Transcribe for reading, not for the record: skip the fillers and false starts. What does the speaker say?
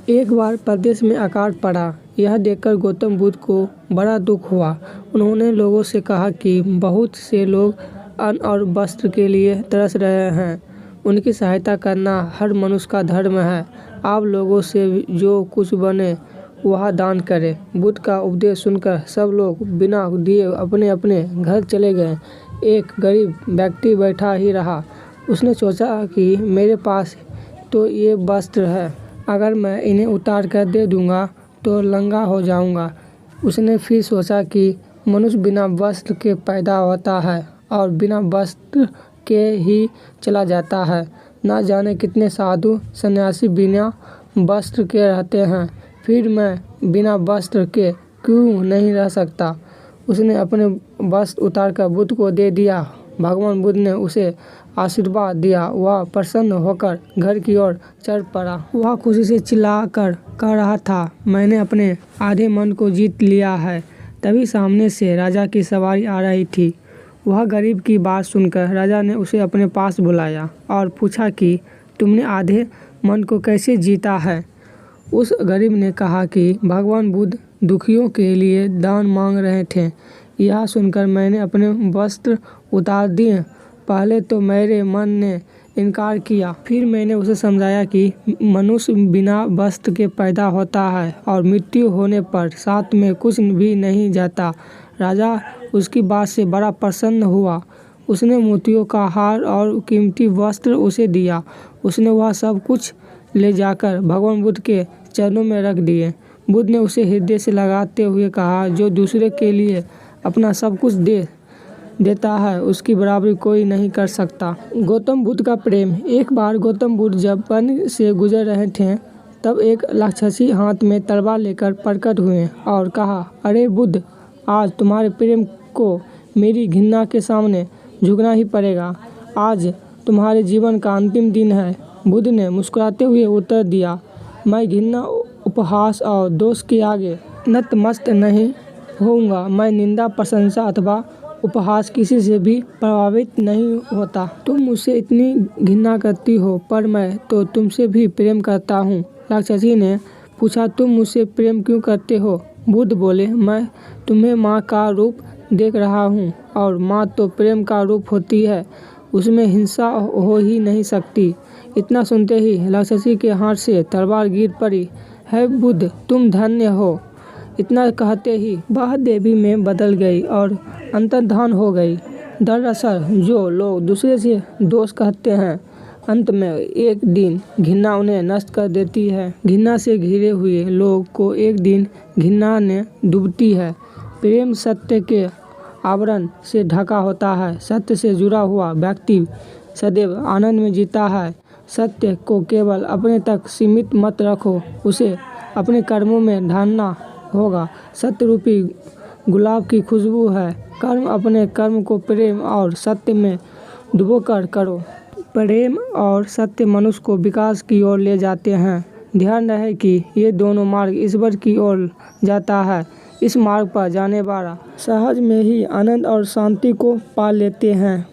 एक बार प्रदेश में अकाल पड़ा। यह देखकर गौतम बुद्ध को बड़ा दुख हुआ। उन्होंने लोगों से कहा कि बहुत से लोग अन्न और वस्त्र के लिए तरस रहे हैं। उनकी सहायता करना हर मनुष्य का धर्म है। आप लोगों से जो कुछ बने वह दान करें। बुद्ध का उपदेश सुनकर सब लोग बिना दिए अपने अपने घर चले गए। एक गरीब व्यक्ति बैठा ही रहा। उसने सोचा कि मेरे पास तो ये वस्त्र है, अगर मैं इन्हें उतार कर दे दूंगा तो नंगा हो जाऊंगा। उसने फिर सोचा कि मनुष्य बिना वस्त्र के पैदा होता है और बिना वस्त्र के ही चला जाता है। ना जाने कितने साधु सन्यासी बिना वस्त्र के रहते हैं, फिर मैं बिना वस्त्र के क्यों नहीं रह सकता। उसने अपने वस्त्र उतारकर बुद्ध को दे दिया। भगवान बुद्ध ने उसे आशीर्वाद दिया। वह प्रसन्न होकर घर की ओर चल पड़ा। वह खुशी से चिल्लाकर कह रहा था, मैंने अपने आधे मन को जीत लिया है। तभी सामने से राजा की सवारी आ रही थी। वह गरीब की बात सुनकर राजा ने उसे अपने पास बुलाया और पूछा कि तुमने आधे मन को कैसे जीता है। उस गरीब ने कहा कि भगवान बुद्ध दुखियों के लिए दान मांग रहे थे। यह सुनकर मैंने अपने वस्त्र उतार दिए। पहले तो मेरे मन ने इनकार किया, फिर मैंने उसे समझाया कि मनुष्य बिना वस्त्र के पैदा होता है और मृत्यु होने पर साथ में कुछ भी नहीं जाता। राजा उसकी बात से बड़ा प्रसन्न हुआ। उसने मोतियों का हार और कीमती वस्त्र उसे दिया। उसने वह सब कुछ ले जाकर भगवान बुद्ध के चरणों में रख दिए। बुद्ध ने उसे हृदय से लगाते हुए कहा, जो दूसरे के लिए अपना सब कुछ दे देता है उसकी बराबरी कोई नहीं कर सकता। गौतम बुद्ध का प्रेम। एक बार गौतम बुद्ध जब वन से गुजर रहे थे तब एक राक्षसी हाथ में तलवार लेकर प्रकट हुए और कहा, अरे बुद्ध, आज तुम्हारे प्रेम को मेरी घृणा के सामने झुकना ही पड़ेगा। आज तुम्हारे जीवन का अंतिम दिन है। बुद्ध ने मुस्कुराते हुए उत्तर दिया, मैं घृणा, उपहास और दोष के आगे नतमस्तक नहीं होऊंगा। मैं निंदा, प्रशंसा अथवा उपहास किसी से भी प्रभावित नहीं होता। तुम मुझसे इतनी घृणा करती हो पर मैं तो तुमसे भी प्रेम करता हूँ। राक्षसी ने पूछा, तुम मुझसे प्रेम क्यों करते हो। बुद्ध बोले, मैं तुम्हें माँ का रूप देख रहा हूँ और माँ तो प्रेम का रूप होती है, उसमें हिंसा हो ही नहीं सकती। इतना सुनते ही राक्षसी के हाथ से तलवार गिर पड़ी। है बुद्ध, तुम धन्य हो। इतना कहते ही वह देवी में बदल गई और अंतर्धान हो गई। दरअसल जो लोग दूसरे से दोष कहते हैं, अंत में एक दिन घृणा उन्हें नष्ट कर देती है। घृणा से घिरे हुए लोग को एक दिन घृणा ने डूबती है। प्रेम सत्य के आवरण से ढका होता है। सत्य से जुड़ा हुआ व्यक्ति सदैव आनंद में जीता है। सत्य को केवल अपने तक सीमित मत रखो, उसे अपने कर्मों में ढालना होगा। सत्य रूपी गुलाब की खुशबू है। कर्म, अपने कर्म को प्रेम और सत्य में डुबोकर करो। प्रेम और सत्य मनुष्य को विकास की ओर ले जाते हैं। ध्यान रहे कि ये दोनों मार्ग ईश्वर की ओर जाता है। इस मार्ग पर जाने वाला सहज में ही आनंद और शांति को पा लेते हैं।